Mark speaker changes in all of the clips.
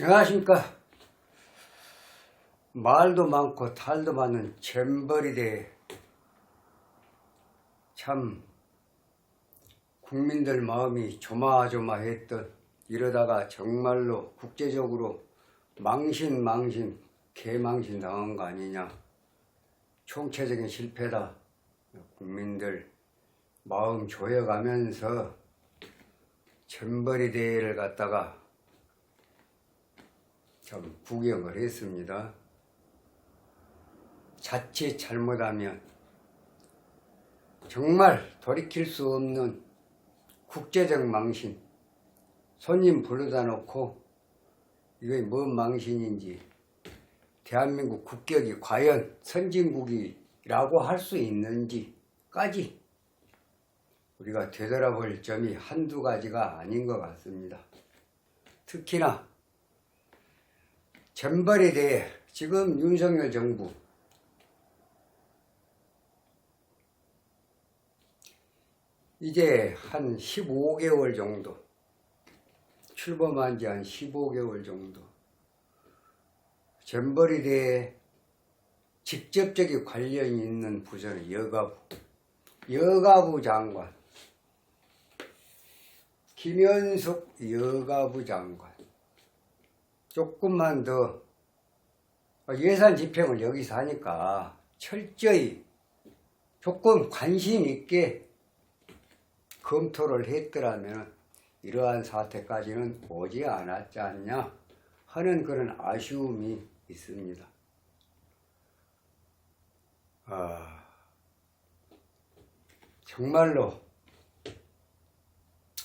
Speaker 1: 안녕하십니까. 말도 많고 탈도 많은 잼버리대. 참 국민들 마음이 조마조마했던, 이러다가 정말로 국제적으로 망신 개망신 당한 거 아니냐, 총체적인 실패다. 국민들 마음 조여가면서 잼버리대회를 갖다가 참 구경을 했습니다. 자칫 잘못하면 정말 돌이킬 수 없는 국제적 망신, 손님 불러다 놓고 이게 뭔 망신인지, 대한민국 국격이 과연 선진국이라고 할 수 있는지까지 우리가 되돌아볼 점이 한두 가지가 아닌 것 같습니다. 특히나 잼버리대회, 지금 윤석열 정부 이제 한 15개월 정도, 출범한 지 한 15개월 정도, 잼버리대회에 직접적인 관련이 있는 부서는 여가부 장관, 김현숙 여가부 장관, 조금만 더 예산 집행을 여기서 하니까 철저히 조금 관심 있게 검토를 했더라면 이러한 사태까지는 오지 않았지 않냐 하는 그런 아쉬움이 있습니다. 정말로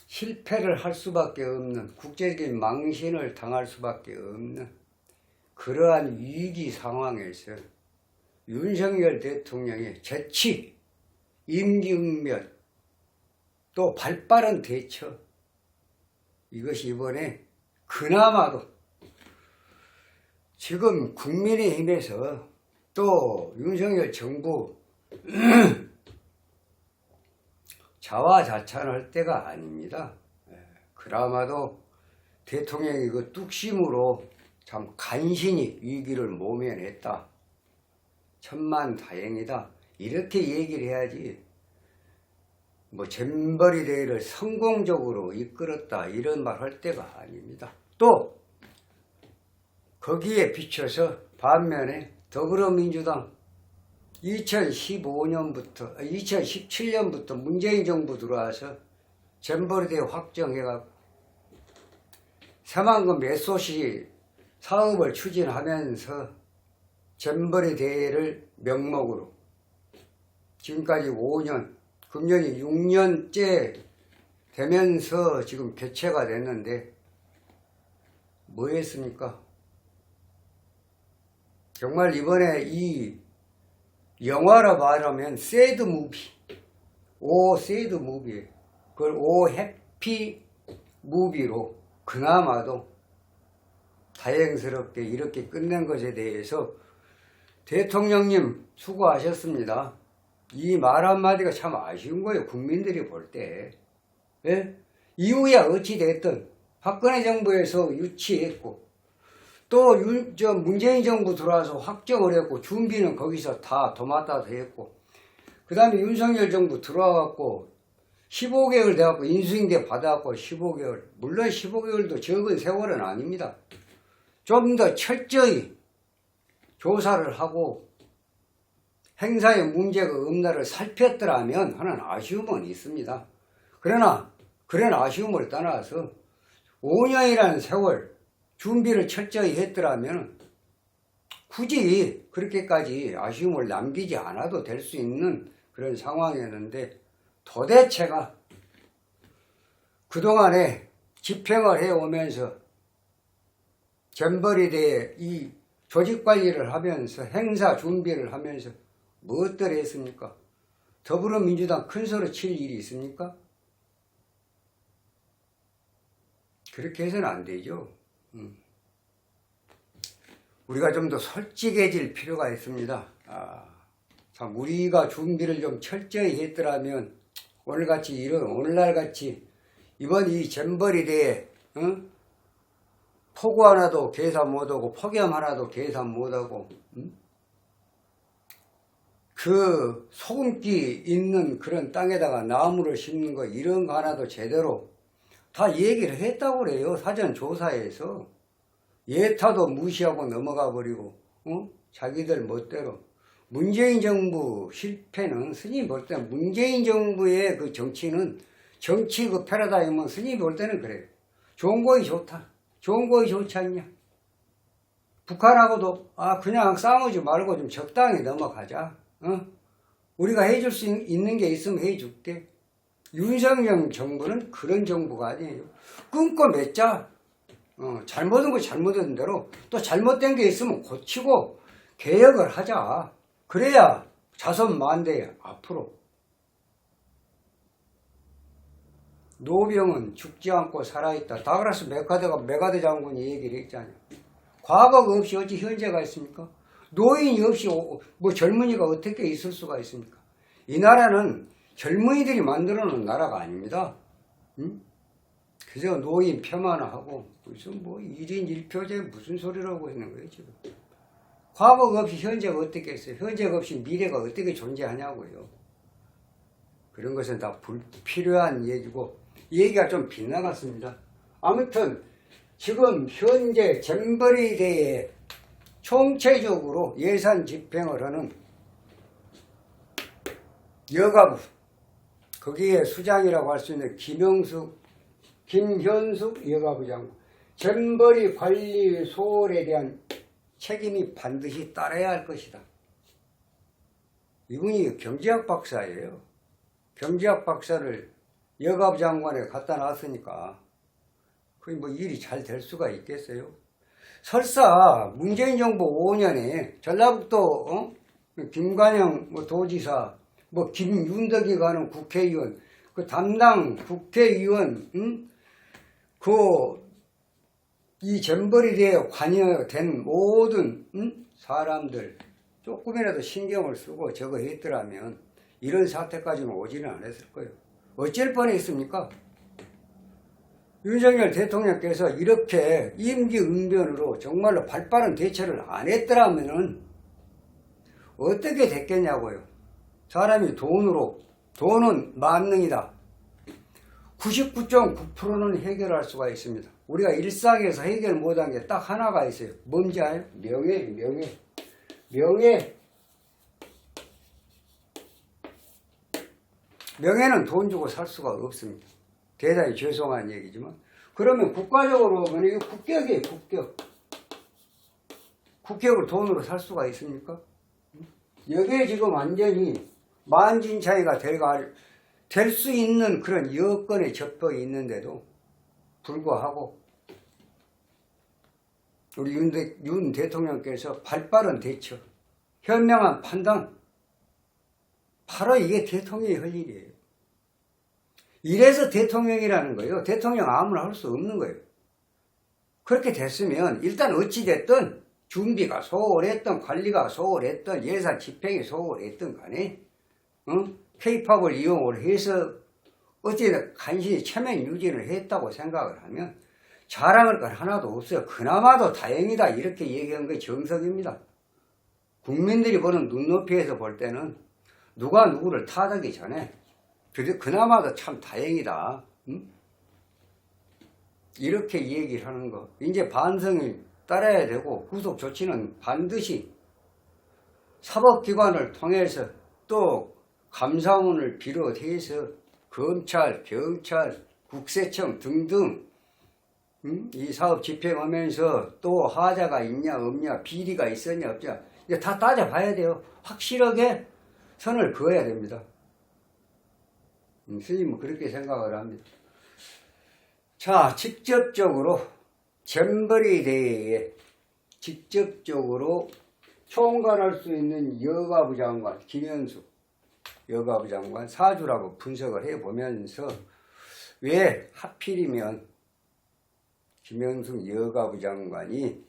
Speaker 1: 실패를 할 수밖에 없는, 국제적인 망신을 당할 수밖에 없는 그러한 위기 상황에서 윤석열 대통령의 재치, 임기응변, 또 발빠른 대처, 이것이 이번에 그나마도 지금 국민의힘에서 또 윤석열 정부 자화자찬할 때가 아닙니다. 그나마도 대통령이 그 뚝심으로 참 간신히 위기를 모면했다, 천만다행이다, 이렇게 얘기를 해야지, 뭐 잼버리대회를 성공적으로 이끌었다 이런 말 할 때가 아닙니다. 또 거기에 비춰서 반면에 더불어민주당 2017년부터 문재인 정부 들어와서 잼버리대회 확정해갖고 새만금 SOC 사업을 추진하면서 잼버리대회를 명목으로 지금까지 5년, 금년이 6년째 되면서 지금 개최가 됐는데 뭐 했습니까? 정말 이번에 이 영화로 말하면 새드 무비, 새드 무비, 그걸 해피 무비로 그나마도 다행스럽게 이렇게 끝낸 것에 대해서 대통령님 수고하셨습니다. 이 말 한마디가 참 아쉬운 거예요, 국민들이 볼 때. 예? 이후에 어찌됐든 박근혜 정부에서 유치했고, 또 문재인 정부 들어와서 확정을 했고, 준비는 거기서 다 도맡아서 했고, 그 다음에 윤석열 정부 들어와갖고 15개월 돼갖고 인수인계 받아갖고 15개월, 물론 15개월도 적은 세월은 아닙니다. 좀 더 철저히 조사를 하고 행사에 문제가 없나를 살폈더라면 하는 아쉬움은 있습니다. 그러나 그런 아쉬움을 떠나서 5년이라는 세월 준비를 철저히 했더라면 굳이 그렇게까지 아쉬움을 남기지 않아도 될 수 있는 그런 상황이었는데, 도대체가 그동안에 집행을 해오면서 잼버리대회 이 조직관리를 하면서 행사 준비를 하면서 무엇들 했습니까? 더불어민주당 큰소리 칠 일이 있습니까? 그렇게 해서는 안 되죠. 우리가 좀 더 솔직해질 필요가 있습니다. 참 우리가 준비를 좀 철저히 했더라면 오늘날같이 이번 이 잼버리대회 폭우 하나도 계산 못하고 폭염 하나도 계산 못하고 그 소금기 있는 그런 땅에다가 나무를 심는 거 이런 거 하나도 제대로 다 얘기를 했다고 그래요. 사전 조사에서. 예타도 무시하고 넘어가 버리고 자기들 멋대로. 문재인 정부 실패는 스님이 볼 때는 문재인 정부의 그 정치는 정치 그 패러다임은 스님이 볼 때는 그래요. 좋은 거이 좋다. 좋은 거이 좋지 않냐. 북한하고도 그냥 싸우지 말고 좀 적당히 넘어가자. 우리가 해줄 수 있는 게 있으면 해줄게. 윤석열 정부는 그런 정부가 아니에요. 끊고 맺자. 잘못한 거 잘못한 대로 또 잘못된 게 있으면 고치고 개혁을 하자. 그래야 자손만대에 앞으로. 노병은 죽지 않고 살아있다. 다그라스 메가드 장군이 얘기를 했잖아요. 과거가 없이 어찌 현재가 있습니까? 노인이 없이 뭐 젊은이가 어떻게 있을 수가 있습니까? 이 나라는 젊은이들이 만들어 놓은 나라가 아닙니다. 그래서 노인 폄하하고 무슨 뭐 1인 1표제 무슨 소리라고 있는 거예요 지금. 과거가 없이 현재가 어떻게 있어요? 현재가 없이 미래가 어떻게 존재하냐고요. 그런 것은 다 불필요한 얘기고 얘기가 좀 빗나갔습니다. 아무튼 지금 현재 잼버리 대회에 총체적으로 예산 집행을 하는 여가부, 거기에 수장이라고 할 수 있는 김현숙 여가부 장관, 잼버리 관리 소홀에 대한 책임이 반드시 따라야 할 것이다. 이분이 경제학 박사예요. 경제학 박사를 여가부 장관에 갖다 놨으니까 그게 뭐 일이 잘 될 수가 있겠어요? 설사 문재인 정부 5년에 전라북도 김관영 도지사, 뭐 김윤덕이 가는 국회의원, 그 담당 국회의원, 이 잼버리 대회에 관여된 모든 사람들 조금이라도 신경을 쓰고 저거 했더라면 이런 사태까지는 오지는 않았을 거예요. 어쩔 뻔했습니까? 윤석열 대통령께서 이렇게 임기응변으로 정말로 발빠른 대처를 안 했더라면 어떻게 됐겠냐고요. 사람이 돈은 만능이다. 99.9%는 해결할 수가 있습니다. 우리가 일상에서 해결 못한 게 딱 하나가 있어요. 뭔지 알아요? 명예. 명예는 돈 주고 살 수가 없습니다. 대단히 죄송한 얘기지만. 그러면 국가적으로 보면 이거 국격이에요, 국격. 국격을 돈으로 살 수가 있습니까? 여기에 지금 완전히 만진차이가 될 수 있는 그런 여건에 접해 있는데도 불구하고 우리 윤 대통령께서 발빠른 대처, 현명한 판단, 바로 이게 대통령이 할 일이에요. 이래서 대통령이라는 거예요. 대통령 아무나 할 수 없는 거예요. 그렇게 됐으면 일단 어찌됐든 준비가 소홀했던, 관리가 소홀했던, 예산 집행이 소홀했던 간에 K-팝을 이용을 해서 어찌든 간신히 체면 유지를 했다고 생각을 하면 자랑할 건 하나도 없어요. 그나마도 다행이다 이렇게 얘기한 게 정석입니다. 국민들이 보는 눈높이에서 볼 때는 누가 누구를 탓하기 전에 그나마도 참 다행이다. 이렇게 얘기를 하는 거. 이제 반성을 따라야 되고 후속 조치는 반드시 사법기관을 통해서 또 감사원을 비롯해서 검찰, 경찰, 국세청 등등 이 사업 집행하면서 또 하자가 있냐 없냐, 비리가 있었냐 없냐 이제 다 따져봐야 돼요. 확실하게 선을 그어야 됩니다. 스님은 그렇게 생각을 합니다. 자, 직접적으로 잼버리 대회에 직접적으로 총괄할 수 있는 여가부 장관 김현숙 여가부 장관 사주라고 분석을 해보면서 왜 하필이면 김현숙 여가부 장관이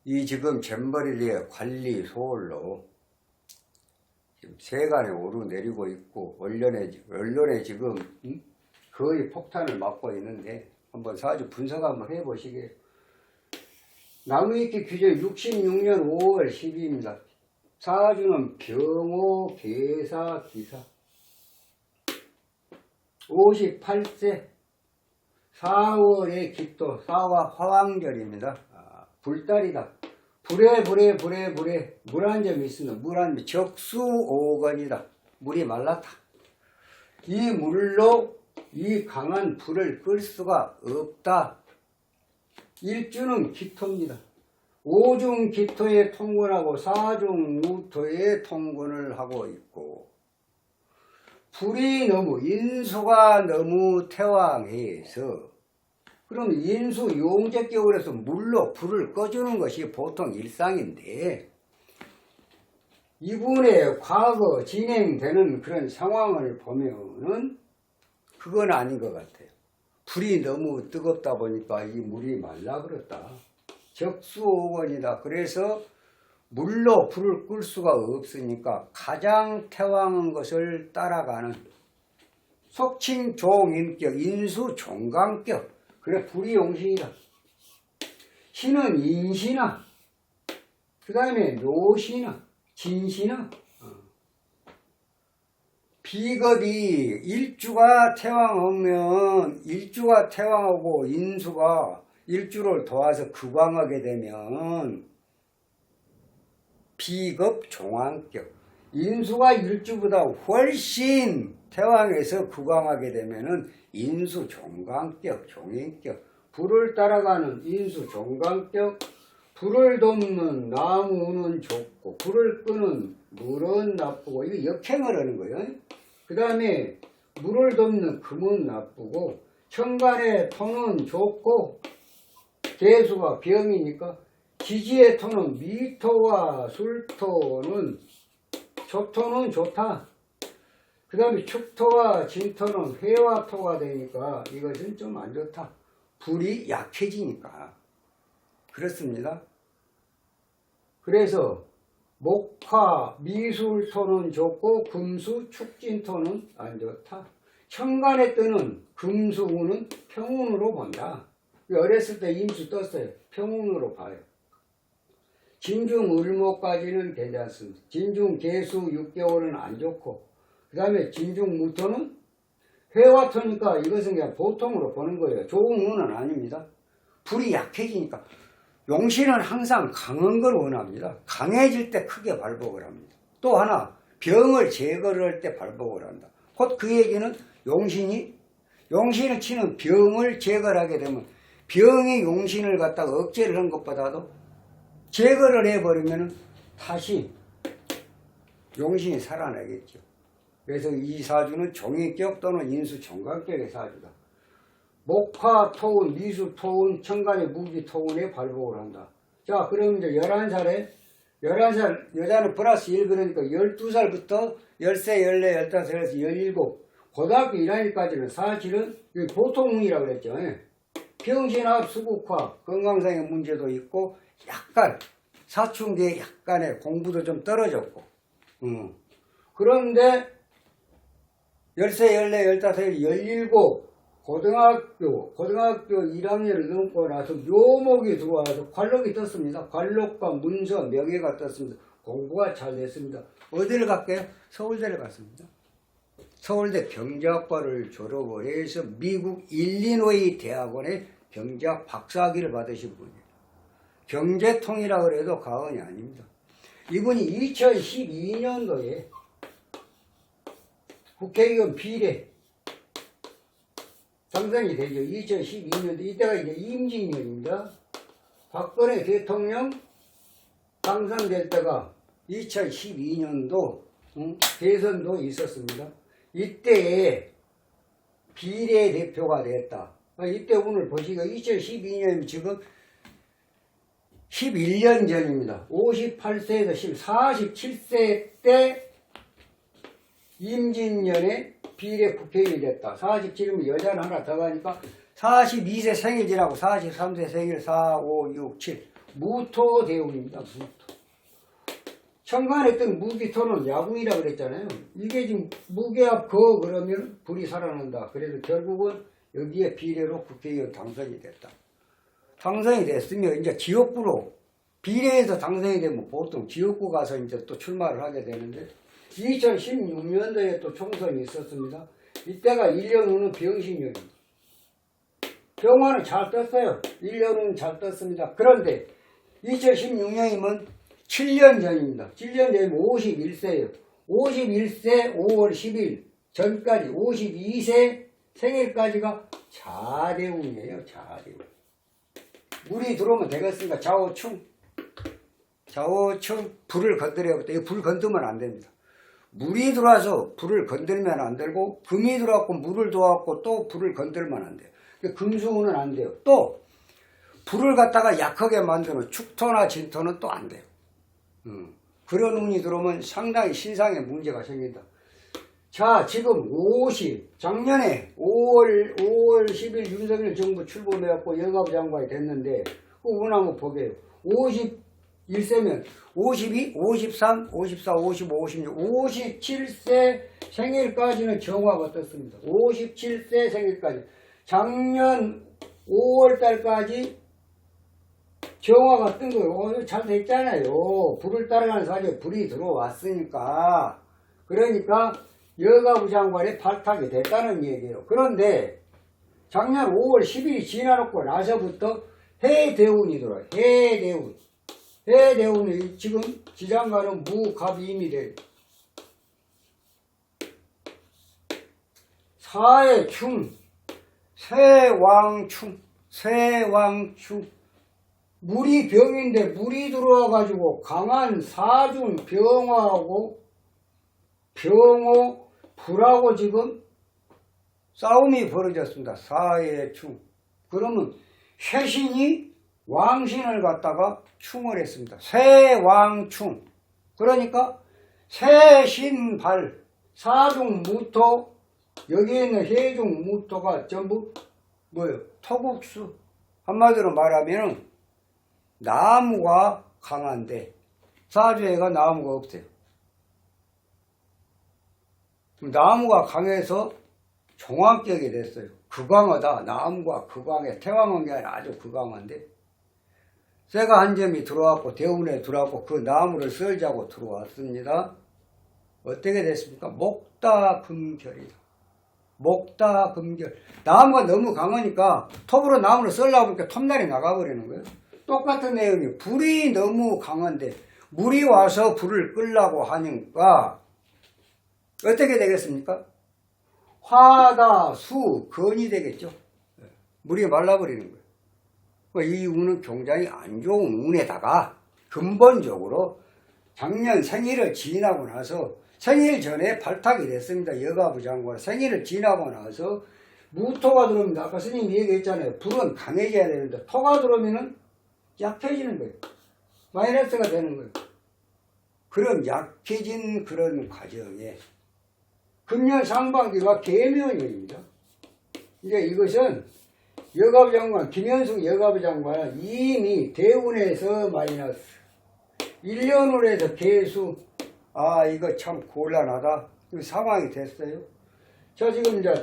Speaker 1: 이 지금 잼버리 대회 관리 소홀로 지금 세간에 오르내리고 있고 언론에 지금 거의 폭탄을 맞고 있는데 한번 사주 분석 한번 해보시게요. 나무위키 규제 66년 5월 10일입니다. 사주는 병호, 계사, 기사. 58세 4월의 기토, 사화 화왕절입니다. 불달이다. 불에 물 한 점이 있으면 물 한 점, 적수오건이다. 물이 말랐다. 이 물로 이 강한 불을 끌 수가 없다. 일주는 기토입니다. 오중 기토에 통근하고 사중 무토에 통근을 하고 있고, 불이 너무, 인수가 너무 태왕해서, 그럼 인수 용제격으로서 물로 불을 꺼주는 것이 보통 일상인데, 이분의 과거 진행되는 그런 상황을 보면은 그건 아닌 것 같아요. 불이 너무 뜨겁다 보니까 이 물이 말라버렸다. 적수오건이다. 그래서 물로 불을 끌 수가 없으니까 가장 태왕한 것을 따라가는 속칭 종인격, 인수 종강격. 그래, 불이 용신이다. 신은 인신아, 그 다음에 노신아, 진신아. 비겁이 일주가 태왕하면, 일주가 태왕하고 인수가 일주를 도와서 극왕하게 되면 비겁 종왕격. 인수가 일주보다 훨씬 태왕에서 극왕하게 되면은 인수 종강격, 종인격. 불을 따라가는 인수 종강격. 불을 돕는 나무는 좋고 불을 끄는 물은 나쁘고, 이거 역행을 하는 거예요. 그 다음에 물을 돕는 금은 나쁘고, 천간의 토는 좋고, 개수가 병이니까 지지의 토는 미토와 술토는, 조토는 좋다. 그 다음에 축토와 진토는 회화토가 되니까 이것은 좀 안 좋다. 불이 약해지니까. 그렇습니다. 그래서 목화, 미술토는 좋고 금수, 축진토는 안 좋다. 천간에 뜨는 금수운은 평운으로 본다. 어렸을 때 임수 떴어요. 평운으로 봐요. 진중 을목까지는 괜찮습니다. 진중 개수 6개월은 안 좋고, 그 다음에 진중 무토는 회화토니까 이것은 그냥 보통으로 보는 거예요. 좋은 운은 아닙니다. 불이 약해지니까. 용신은 항상 강한 걸 원합니다. 강해질 때 크게 발복을 합니다. 또 하나, 병을 제거를 할 때 발복을 한다. 곧 그 얘기는 용신을 치는 병을 제거를 하게 되면, 병이 용신을 갖다가 억제를 한 것보다도 제거를 해버리면 다시 용신이 살아나겠죠. 그래서 이 사주는 종인격 또는 인수 종강격의 사주다. 목화 토운, 미수 토운, 천간의 무기 토운에 발복을 한다. 자, 그럼 이제 11살 여자는 플러스 1, 그러니까 12살부터 13, 14, 15에서 17, 고등학교 1학년까지는 사실은 보통 운이라고 그랬죠. 병신합, 수국화, 건강상의 문제도 있고, 약간 사춘기에 약간의 공부도 좀 떨어졌고, 그런데 13, 14, 15, 17, 고등학교 1학년을 넘고 나서 묘목이 들어와서 관록이 떴습니다. 관록과 문서, 명예가 떴습니다. 공부가 잘 됐습니다. 어디를 갈게요? 서울대를 갔습니다. 서울대 경제학과를 졸업을 해서 미국 일리노이 대학원에 경제학 박사학위를 받으신 분이에요. 경제통이라고 해도 과언이 아닙니다. 이분이 2012년도에 국회의원 비례 당선이 되죠. 2012년도 이때가 이제 임진년입니다. 박근혜 대통령 당선될 때가 2012년도 대선도 있었습니다. 이때에 비례대표가 됐다. 이때 오늘 보시니까 2012년 지금 11년 전입니다. 58세에서 47세 때 임진년에 비례 국회의원이 됐다. 47이면 여자는 하나 더 가니까 42세 생일 지나고 43세 생일 4, 5, 6, 7 무토 대운입니다. 무토. 천간에 뜬 무기토는 야궁이라고 그랬잖아요. 이게 지금 무게합 거 그러면 불이 살아난다. 그래서 결국은 여기에 비례로 국회의원 당선이 됐다. 당선이 됐으면 이제 지역구로 비례해서 당선이 되면 보통 지역구 가서 이제 또 출마를 하게 되는데 2016년도에 또 총선이 있었습니다. 이때가 1년 후는 병신년입니다. 병화는 잘 떴어요. 1년 후는 잘 떴습니다. 그런데 2016년이면 7년 전입니다. 7년 전이면 51세예요. 51세 5월 10일 전까지 52세 생일까지가 자대운이에요. 자대운. 물이 들어오면 되겠습니까? 좌우충. 좌우충 불을 건드려야겠다. 이거 불 건드면 안 됩니다. 물이 들어와서 불을 건들면 안 되고 금이 들어왔고 물을 들어왔고 또 불을 건들면 안 돼요. 금수운은 안 돼요. 또 불을 갖다가 약하게 만드는 축토나 진토는 또 안 돼요. 그런 운이 들어오면 상당히 신상에 문제가 생긴다. 자, 지금 작년에 5월 10일 윤석열 정부 출범해갖고 여가부 장관이 됐는데, 그 운 한번 보게요. 51세면 52, 53, 54, 55, 56, 57세 생일까지는 정화가 떴습니다. 57세 생일까지. 작년 5월 달까지 정화가 뜬 거예요. 잘 됐잖아요. 불을 따라가는 사이에 불이 들어왔으니까. 그러니까 여가부 장관의 발탁이 됐다는 얘기예요. 그런데 작년 5월 10일이 지나놓고 나서부터 해대운이 들어와요. 해대운. 해대운이 지금 지장간은 무갑임이 돼요. 사해충, 세왕충, 세왕충. 물이 병인데 물이 들어와가지고 강한 사중 병화하고 병호, 불하고 지금 싸움이 벌어졌습니다. 사해충. 그러면 쇄신이 왕신을 갖다가 충을 했습니다. 세왕충. 그러니까 세신발, 사중무토, 여기에 있는 해중무토가 전부 뭐예요? 토국수. 한마디로 말하면 나무가 강한데 사주에가 나무가 없어요. 나무가 강해서 종합격이 됐어요. 극강하다. 나무가 극강해. 태왕한 게 아니라 아주 극강한데 쇠가 한 점이 들어왔고 대운에 들어왔고 그 나무를 썰자고 들어왔습니다. 어떻게 됐습니까? 목다금결이다. 목다금결. 나무가 너무 강하니까 톱으로 나무를 썰려고 보니까 톱날이 나가버리는 거예요. 똑같은 내용이 불이 너무 강한데 물이 와서 불을 끄려고 하니까 어떻게 되겠습니까? 화다수 건이 되겠죠. 물이 말라버리는 거예요. 이 운은 굉장히 안 좋은 운에다가 근본적으로 작년 생일을 지나고 나서 생일 전에 발탁이 됐습니다. 여가부 장관 생일을 지나고 나서 무토가 들어옵니다. 아까 스님이 얘기했잖아요. 불은 강해져야 되는데 토가 들어오면은 약해지는 거예요. 마이너스가 되는 거예요. 그런 약해진 그런 과정에 금년 상반기가 개묘년입니다. 이제 이것은 여가부 장관, 김현숙 여가부 장관은 이미 대운에서 마이너스, 1년운에서 개수, 이거 참 곤란하다. 이 상황이 됐어요. 저 지금 이제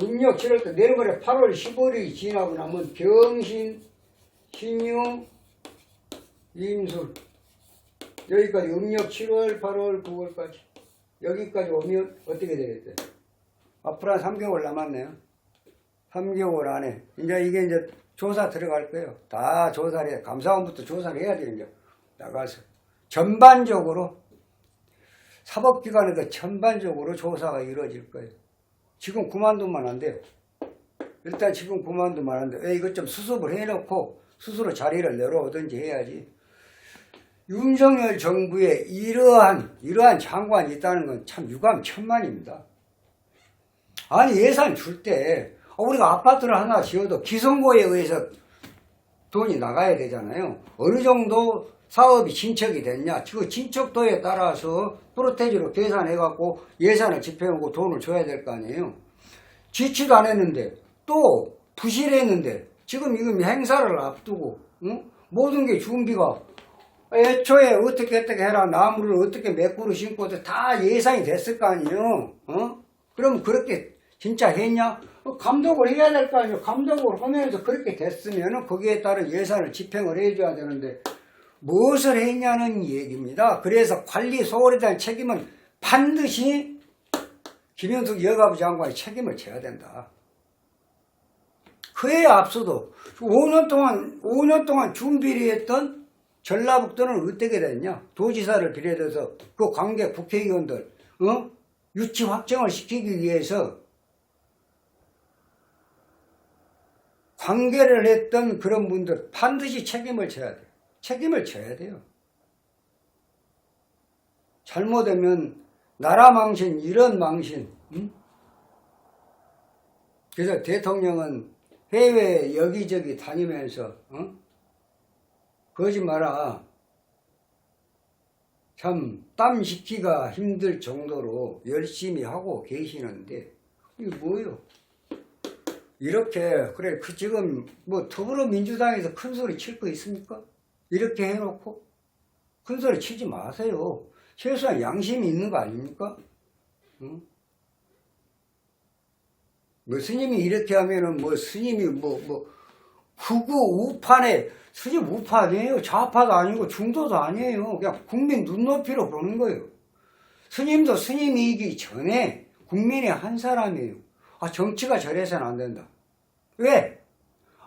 Speaker 1: 음력 7월달 내일모레 8월 15일이 지나고 나면 병신, 신유, 임술. 여기까지 음력 7월, 8월, 9월까지. 여기까지 오면 어떻게 되겠어요? 앞으로 한 3개월 남았네요. 3개월 안에. 이제 이게 이제 조사 들어갈 거예요. 다 조사를 해. 감사원부터 조사를 해야 돼요. 이제 나가서. 전반적으로, 사법기관에서 전반적으로 조사가 이루어질 거예요. 지금 그만두면 안 돼요. 일단 지금 그만두면 안 돼요. 이것 좀 수습을 해놓고 스스로 자리를 내려오든지 해야지. 윤석열 정부에 이러한 장관이 있다는 건 참 유감천만입니다. 아니 예산 줄 때 우리가 아파트를 하나 지어도 기성고에 의해서 돈이 나가야 되잖아요. 어느 정도 사업이 진척이 됐냐. 그 진척도에 따라서 프로테지로 계산해갖고 예산을 집행하고 돈을 줘야 될 거 아니에요. 지치도 안 했는데 또 부실했는데 지금 행사를 앞두고 모든 게 준비가 애초에 어떻게 해라 나무를 어떻게 몇 그루 심고 다 예상이 됐을 거 아니에요. 그럼 그렇게 진짜 했냐? 감독을 해야 될 거 아니에요. 감독을 하면서 그렇게 됐으면 거기에 따른 예산을 집행을 해줘야 되는데 무엇을 했냐는 얘기입니다. 그래서 관리 소홀에 대한 책임은 반드시 김영숙 여가부 장관이 책임을 져야 된다. 그에 앞서도 5년 동안 준비를 했던 전라북도는 어떻게 됐냐? 도지사를 비롯해서 그 관계 국회의원들 유치 확정을 시키기 위해서 관계를 했던 그런 분들 반드시 책임을 져야 돼요. 책임을 져야 돼요. 잘못하면 나라 망신, 이런 망신. 그래서 대통령은 해외 여기저기 다니면서 그러지 마라. 참 땀 식기가 힘들 정도로 열심히 하고 계시는데 이게 뭐예요? 이렇게 그래 그 지금 뭐 더불어민주당에서 큰 소리 칠 거 있습니까? 이렇게 해놓고 큰 소리 치지 마세요. 최소한 양심이 있는 거 아닙니까? 뭐 스님이 이렇게 하면은 뭐 스님이 극우 우파네. 스님 우파 아니에요. 좌파도 아니고 중도도 아니에요. 그냥 국민 눈높이로 보는 거예요. 스님도 스님이기 전에 국민의 한 사람이에요. 정치가 저래서는 안 된다. 왜?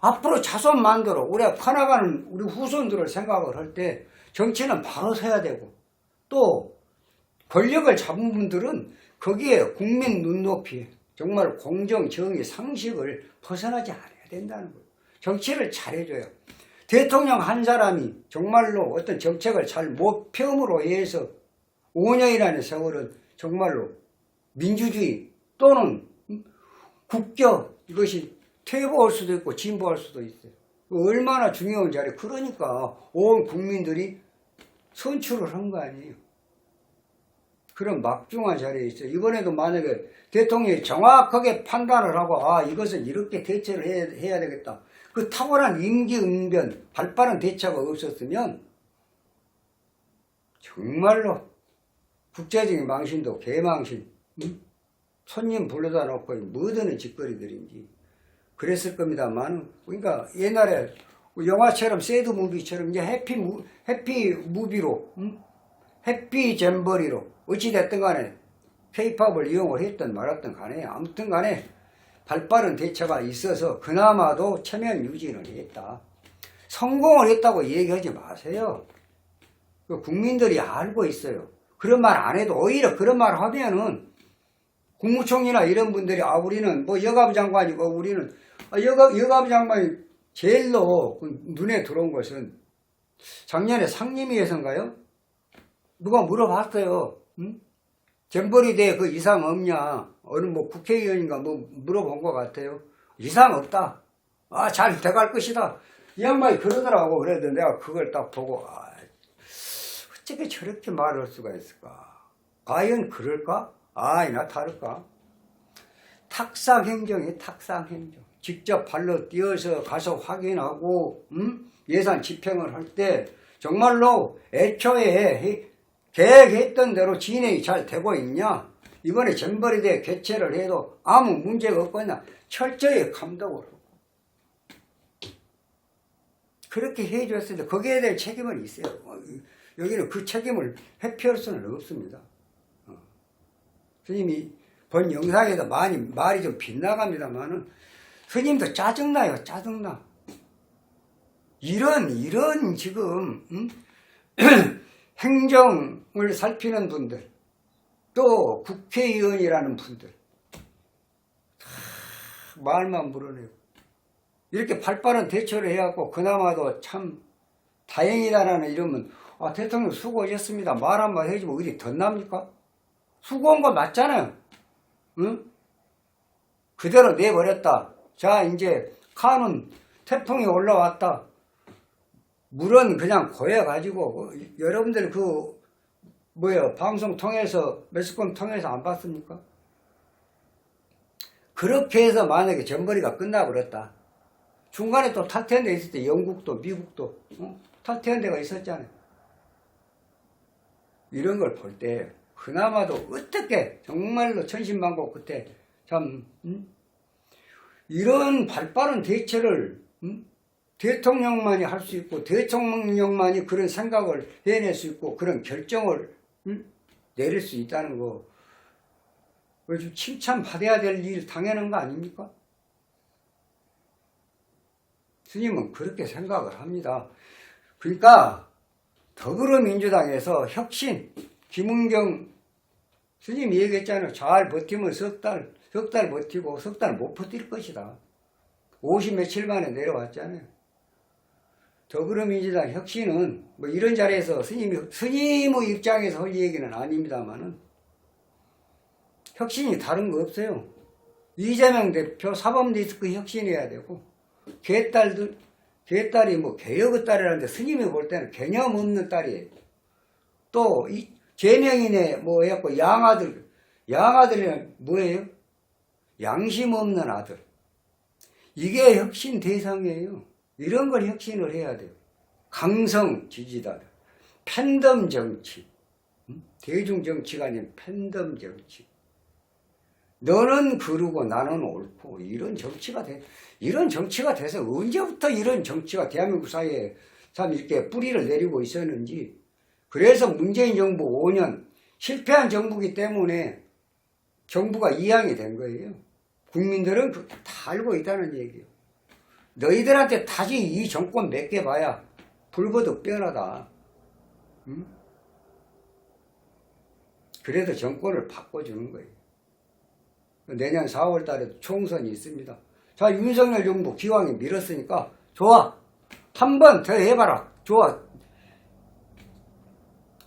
Speaker 1: 앞으로 자손 만들어 우리가 커나가는 우리 후손들을 생각을 할 때 정치는 바로 서야 되고 또 권력을 잡은 분들은 거기에 국민 눈높이 정말 공정, 정의, 상식을 벗어나지 않아야 된다는 거예요. 정치를 잘해줘요. 대통령 한 사람이 정말로 어떤 정책을 잘 못 펴음으로 해서 5년이라는 세월은 정말로 민주주의 또는 국격 이것이 퇴보할 수도 있고 진보할 수도 있어요. 얼마나 중요한 자리. 그러니까 온 국민들이 선출을 한 거 아니에요. 그런 막중한 자리에 있어요. 이번에도 만약에 대통령이 정확하게 판단을 하고 이것은 이렇게 대처를 해야 되겠다. 그 탁월한 임기응변 발빠른 대처가 없었으면 정말로 국제적인 망신도 개망신 손님 불러다 놓고 뭐드는 짓거리들인지 그랬을 겁니다만 그러니까 옛날에 영화처럼 새드 무비처럼 이제 해피 무비로 해피 잼버리로 어찌됐든 간에 페이팝을 이용을 했든 말았든 간에 아무튼 간에 발빠른 대처가 있어서 그나마도 체면 유지를 했다. 성공을 했다고 얘기하지 마세요. 국민들이 알고 있어요. 그런 말 안 해도 오히려 그런 말 하면은 국무총리나 이런 분들이 우리는 뭐 여가부 장관이고 우리는 여가부 장관이 제일로 눈에 들어온 것은 작년에 상임위에서인가요? 누가 물어봤어요. 잼버리 대회 그 이상 없냐? 어느 뭐 국회의원인가 뭐 물어본 것 같아요. 이상 없다. 잘 돼갈 것이다. 이 양반이 그러더라고. 그래도 내가 그걸 딱 보고 어떻게 저렇게 말할 수가 있을까? 과연 그럴까? 아니나 다를까? 탁상행정이 탁상행정. 직접 발로 뛰어서 가서 확인하고 예산 집행을 할 때 정말로 애초에 계획했던 대로 진행이 잘 되고 있냐? 이번에 잼버리 대회 개최를 해도 아무 문제가 없거나 철저히 감독을 하고 그렇게 해줬을 때 거기에 대한 책임은 있어요. 여기는 그 책임을 회피할 수는 없습니다. 스님이 본 영상에도 말이 좀 빗나갑니다만은 스님도 짜증나요. 짜증나. 이런 지금 행정을 살피는 분들 또 국회의원이라는 분들 말만 물어내고 이렇게 발빠른 대처를 해갖고 그나마도 참 다행이다라는 이러면 대통령 수고하셨습니다. 말 한마디 해주면 어디 덧납니까? 수고한 거 맞잖아요. 응? 그대로 내버렸다. 자 이제 칸은 태풍이 올라왔다. 물은 그냥 고여가지고 여러분들 방송 통해서 매스컴 통해서 안 봤습니까? 그렇게 해서 만약에 전벌이가 끝나버렸다. 중간에 또 탈퇴한 데 있을 때 영국도 미국도 탈퇴한 데가 있었잖아요. 이런 걸 볼 때 그나마도 어떻게 정말로 천신만고 끝에 참 이런 발빠른 대처를 대통령만이 할 수 있고 대통령만이 그런 생각을 해낼 수 있고 그런 결정을 내릴 수 있다는 거 좀 칭찬받아야 될 일 당연한 거 아닙니까? 스님은 그렇게 생각을 합니다. 그러니까 더불어민주당에서 혁신 김은경 스님이 얘기했잖아요. 잘 버티면 석 달 버티고 석 달 못 버틸 것이다. 50 며칠 만에 내려왔잖아요. 더불어민주당 혁신은 뭐 이런 자리에서 스님의 입장에서 할 얘기는 아닙니다만은 혁신이 다른 거 없어요. 이재명 대표 사법리스크 혁신해야 되고 개딸이 뭐 개혁의 딸이라는데 스님이 볼 때는 개념 없는 딸이에요. 또 이 제명인의 뭐 해갖고 양아들이란 뭐예요? 양심 없는 아들. 이게 혁신 대상이에요. 이런 걸 혁신을 해야 돼요. 강성 지지자들, 팬덤 정치, 대중 정치가 아닌 팬덤 정치. 너는 그르고 나는 옳고 이런 정치가 돼서 언제부터 이런 정치가 대한민국 사회에 참 이렇게 뿌리를 내리고 있었는지. 그래서 문재인 정부 5년 실패한 정부이기 때문에 정부가 이양이 된 거예요. 국민들은 다 알고 있다는 얘기예요. 너희들한테 다시 이 정권 맡겨봐야 불보듯 뻔하다. 응? 그래도 정권을 바꿔주는 거예요. 내년 4월 달에 총선이 있습니다. 자, 윤석열 정부 기왕에 밀었으니까 좋아. 한 번 더 해봐라. 좋아.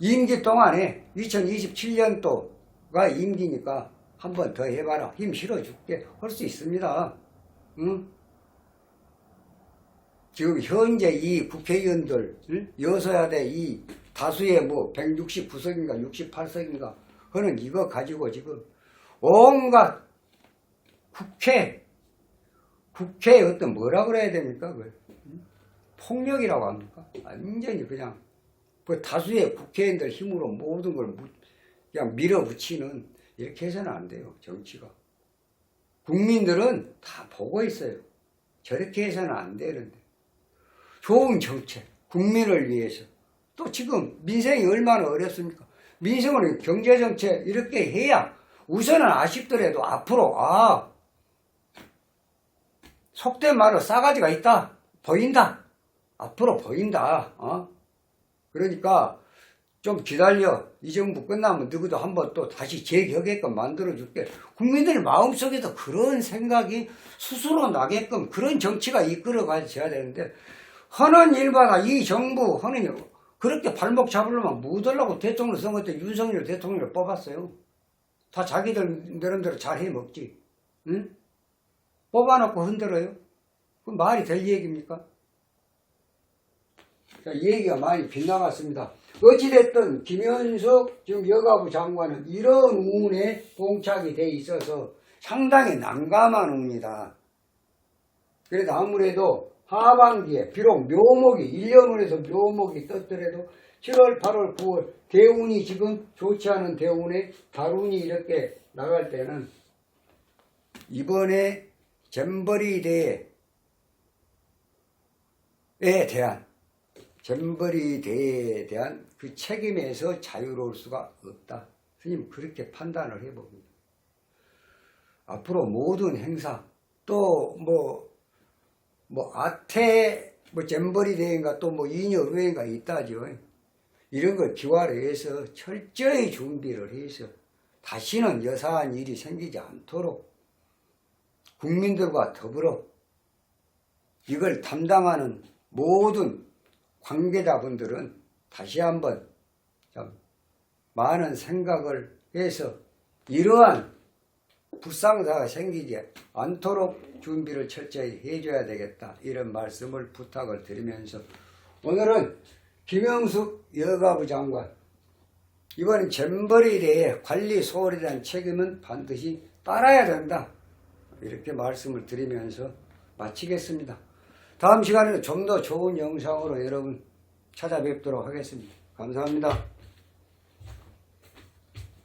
Speaker 1: 임기 동안에 2027년도가 임기니까 한 번 더 해봐라. 힘 실어줄게. 할 수 있습니다. 응? 지금 현재 이 국회의원들, 여소야대 이 다수의 뭐 169석인가 68석인가 하는 이거 가지고 지금 온갖 국회 어떤 뭐라 그래야 됩니까? 그걸? 폭력이라고 합니까? 완전히 그냥 그 다수의 국회의원들 힘으로 모든 걸 그냥 밀어붙이는 이렇게 해서는 안 돼요. 정치가. 국민들은 다 보고 있어요. 저렇게 해서는 안 되는데. 좋은 정책, 국민을 위해서. 또 지금 민생이 얼마나 어렵습니까? 민생을 경제정책 이렇게 해야 우선은 아쉽더라도 앞으로 속된 말로 싸가지가 있다. 보인다. 앞으로 보인다. 그러니까 좀 기다려. 이 정부 끝나면 누구도 한번 또 다시 재격게끔 만들어줄게. 국민들 마음속에도 그런 생각이 스스로 나게끔 그런 정치가 이끌어가셔야 되는데 하는 일마다 이 정부 하는 일 그렇게 발목 잡으려면 묻으려고 대통령 선거 때 윤석열 대통령을 뽑았어요. 다 자기들 나름대로 잘 해먹지. 응? 뽑아놓고 흔들어요. 그 말이 될 얘기입니까? 자, 얘기가 많이 빗나갔습니다. 어찌됐든 김현석 지금 여가부 장관은 이런 우문에 봉착이 돼 있어서 상당히 난감한 옵니다. 그래도 아무래도 하반기에 비록 묘목이 1년원에서 묘목이 떴더라도 7월, 8월, 9월 대운이 지금 좋지 않은 대운에 달운이 이렇게 나갈 때는 이번에 잼버리 대회에 대한 잼버리 대회에 대한 그 책임에서 자유로울 수가 없다. 스님 그렇게 판단을 해봅니다. 앞으로 모든 행사 또 아태 잼버리 대회인가 또 이녀 의회인가 있다죠. 이런 걸 기화를 해서 철저히 준비를 해서 다시는 여사한 일이 생기지 않도록 국민들과 더불어 이걸 담당하는 모든 관계자분들은 다시 한번 좀 많은 생각을 해서 이러한 불상사가 생기지 않도록 준비를 철저히 해줘야 되겠다. 이런 말씀을 부탁을 드리면서 오늘은 김영숙 여가부 장관 이번 잼버리 대회 관리 소홀에 대한 책임은 반드시 따라야 된다. 이렇게 말씀을 드리면서 마치겠습니다. 다음 시간에는 좀 더 좋은 영상으로 여러분 찾아뵙도록 하겠습니다. 감사합니다.